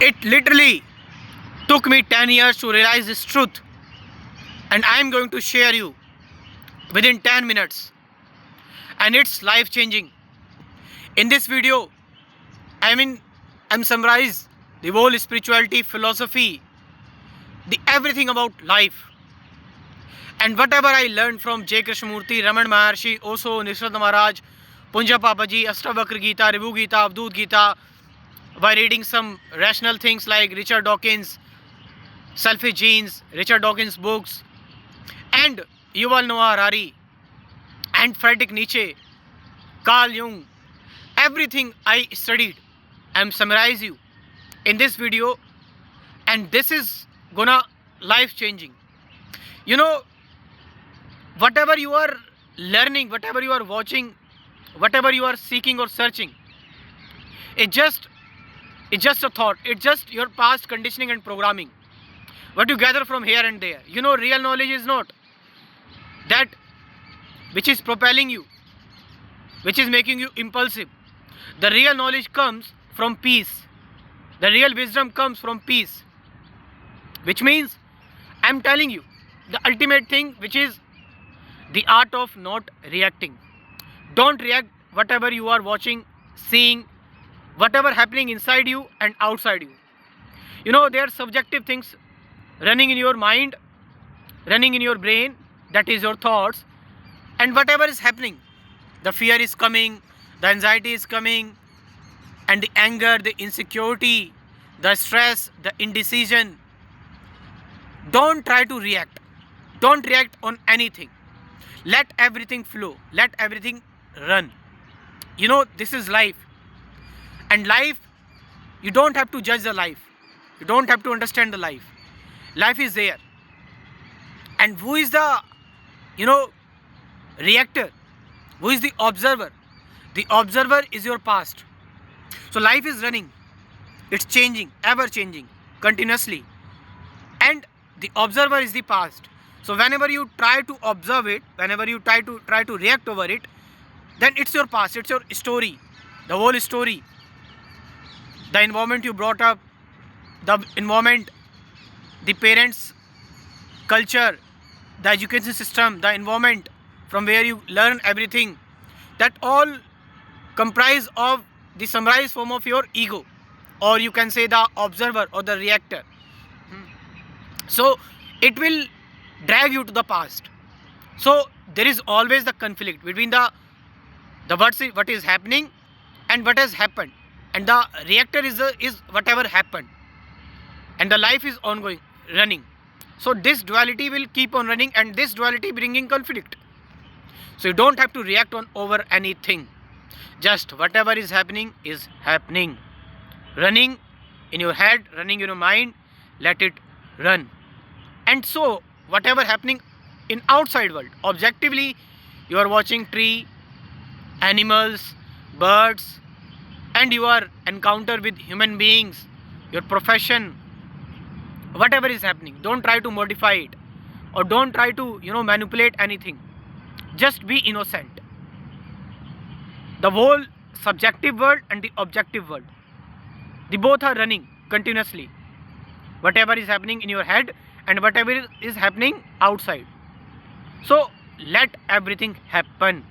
It literally took me 10 years to realize this truth, and I am going to share you within 10 minutes, and it's life changing. In this video, I'm summarize the whole spirituality, philosophy, the everything about life, and whatever I learned from J. Krishnamurti, Raman Maharshi, Osho, Nisarg Maharaj, Punja Papaji, Ashtavakra Gita, Ribhu Gita, Avadut Gita, by reading some rational things like Richard Dawkins, Selfish Genes, Richard Dawkins books, and Yuval Noah Harari, and Friedrich Nietzsche, Carl Jung, everything I studied, I'm summarize you in this video, and this is gonna life changing. You know, whatever you are learning, whatever you are watching, whatever you are seeking or searching, it's just a thought. It's just your past conditioning and programming, what you gather from here and there. You know, real knowledge is not that which is propelling you, which is making you impulsive. The real knowledge comes from peace. The real wisdom comes from peace, which means I'm telling you the ultimate thing, which is the art of not reacting. Don't react whatever you are watching, seeing, whatever happening inside you and outside you. You know, there are subjective things running in your mind, running in your brain, that is your thoughts, and whatever is happening, the fear is coming, the anxiety is coming, and the anger, the insecurity, the stress, the indecision. Don't try to react. Don't react on anything. Let everything flow. Let everything run. You know, this is life. And life, you don't have to judge the life. You don't have to understand the life. Life is there. And who is the, reactor? Who is the observer? The observer is your past. So life is running. It's changing, ever changing, continuously. And the observer is the past. So whenever you try to observe it, whenever you try to react over it, then it's your past, it's your story, the whole story. The environment you brought up, the environment, the parents' culture, the education system, the environment from where you learn everything, that all comprise of the summarized form of your ego, or you can say the observer or the reactor. So it will drag you to the past. So there is always the conflict between the what is happening and what has happened, and the reactor is whatever happened, and the life is ongoing, running. So this duality will keep on running, and this duality bringing conflict. So you don't have to react on over anything. Just whatever is happening, running in your head, running in your mind, let it run. And so whatever happening in outside world, objectively you are watching tree, animals, birds, and you are encounter with human beings, your profession, whatever is happening, don't try to modify it, or don't try to manipulate anything. Just be innocent. The whole subjective world and the objective world, the both are running continuously. Whatever is happening in your head and whatever is happening outside. So let everything happen.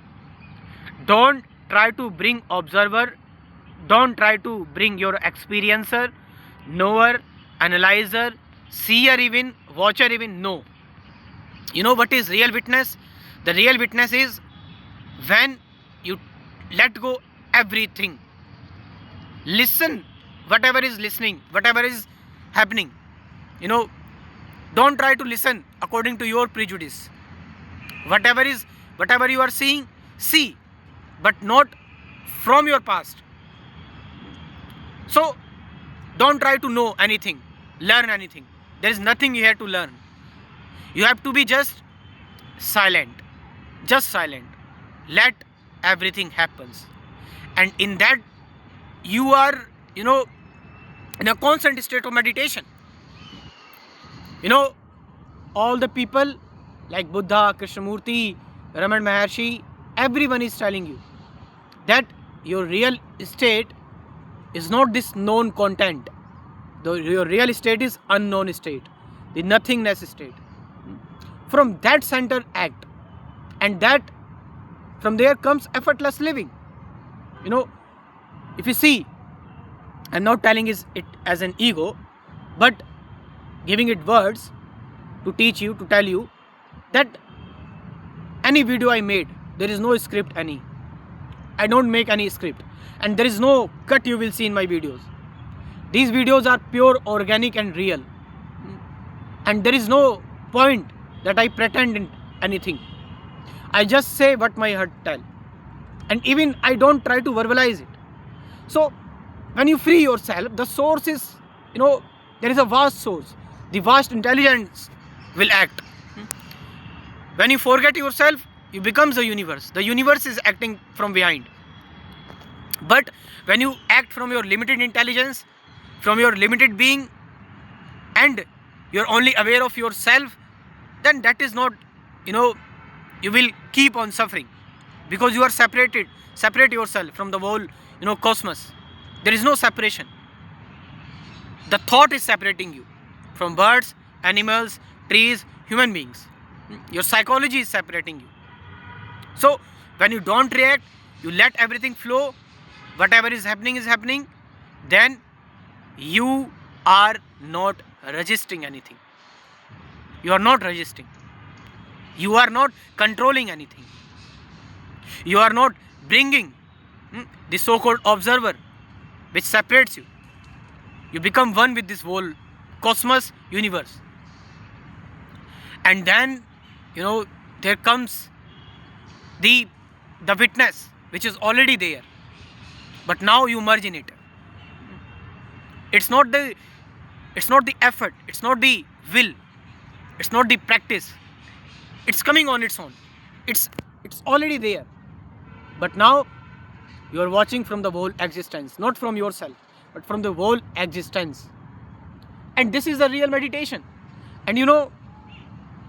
Don't try to bring observer. Don't try to bring your experiencer, knower, analyzer, seer, even watcher, even. No. You know what is real witness? The real witness is when you let go everything. Listen whatever is listening, whatever is happening. Don't try to listen according to your prejudice. Whatever you are seeing, see, but not from your past. So don't try to know anything, learn anything. There is nothing you have to learn. You have to be just silent. Just silent. Let everything happens. And in that you are, in a constant state of meditation. All the people like Buddha, Krishnamurti, Raman Maharshi, everyone is telling you that your real state is not this known content. Your real state is unknown state, the nothingness state. From that center act, and that from there comes effortless living. You know, if you see, I'm not telling it as an ego, but giving it words to teach you, to tell you that any video I made, there is no script any. I don't make any script, and there is no cut you will see in my videos. These videos are pure, organic and real, and there is no point that I pretend in anything. I just say what my heart tell, and even I don't try to verbalize it. So when you free yourself, the source is, there is a vast source. The vast intelligence will act. When you forget yourself, you become the universe. The universe is acting from behind. But when you act from your limited intelligence, from your limited being, and you're only aware of yourself, then that is not, you will keep on suffering, because you are separated. Separate yourself from the whole, cosmos. There is no separation. The thought is separating you from birds, animals, trees, human beings. Your psychology is separating you. So when you don't react, you let everything flow, whatever is happening, then you are not resisting anything. You are not resisting. You are not controlling anything. You are not bringing the so-called observer which separates you. You become one with this whole cosmos, universe. And then, there comes the witness which is already there, but now you merge in it. It's not the effort, it's not the will, it's not the practice. It's coming on its own. It's already there. But now you are watching from the whole existence, not from yourself, but from the whole existence. And this is the real meditation. And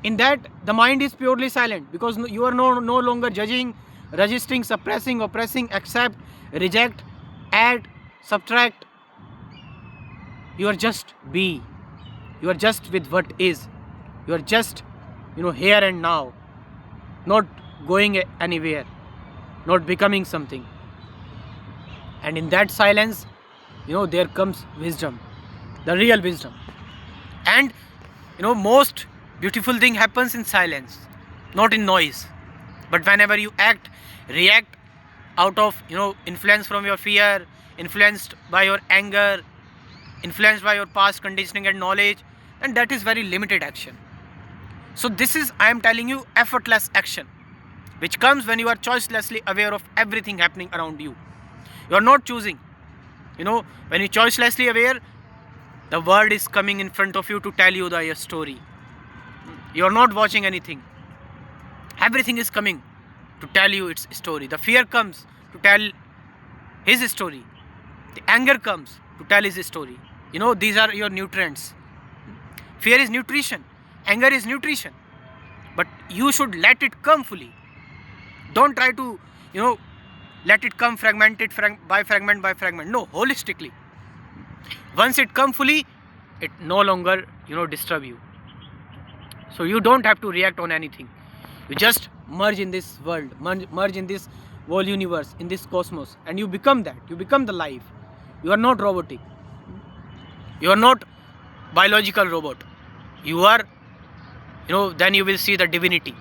in that, the mind is purely silent, because you are no longer judging, resisting, suppressing, oppressing, accept, reject, add, subtract. You are just be. You are just with what is. You are just, here and now, not going anywhere, not becoming something. And in that silence, there comes wisdom, the real wisdom. And most beautiful thing happens in silence, not in noise. But whenever you react out of influence from your fear, influenced by your anger, influenced by your past conditioning and knowledge, and that is very limited action. So this is, I am telling you, effortless action, which comes when you are choicelessly aware of everything happening around you. You are not choosing. When you choicelessly aware, the world is coming in front of you to tell you your story. You are not watching anything. Everything is coming to tell you its story. The fear comes to tell his story. The anger comes to tell his story. These are your nutrients. Fear is nutrition. Anger is nutrition. But you should let it come fully. Don't try to, let it come fragmented by fragment by fragment. No, holistically. Once it come fully, it no longer, disturb you. So you don't have to react on anything. You just merge in this world, merge in this whole universe, in this cosmos, and you become that. You become the life. You are not robotic. You are not biological robot. You are, then you will see the divinity.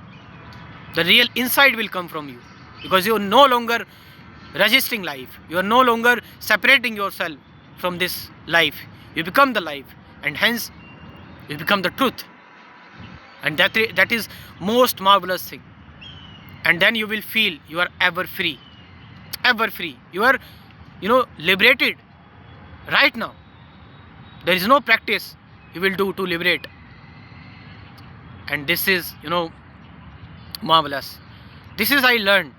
The real insight will come from you, because you are no longer resisting life. You are no longer separating yourself from this life. You become the life, and hence you become the truth. And that is most marvelous thing. And then you will feel you are ever free. Ever free. You are, liberated right now. There is no practice you will do to liberate. And this is, marvelous. This is I learned,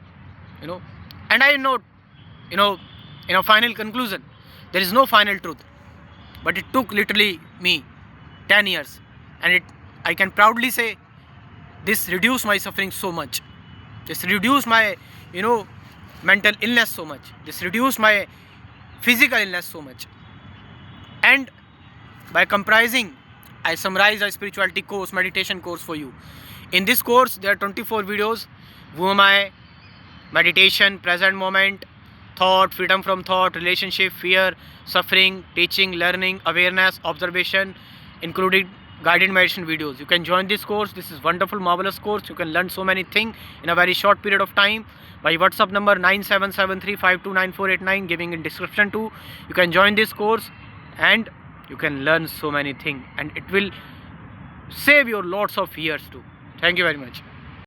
and I know, in a final conclusion, there is no final truth. But it took literally me 10 years, and I can proudly say this reduced my suffering so much. This reduced my, mental illness so much. This reduced my physical illness so much. And By comprising, I summarize a spirituality course, meditation course for you. In this course, there are 24 videos. Who am I? Meditation, present moment, thought, freedom from thought, relationship, fear, suffering, teaching, learning, awareness, observation, including guided meditation videos. You can join this course. This is wonderful, marvelous course. You can learn so many things in a very short period of time. My WhatsApp number 9773529489 giving in description too. You can join this course and you can learn so many things, and it will save your lots of years too. Thank you very much.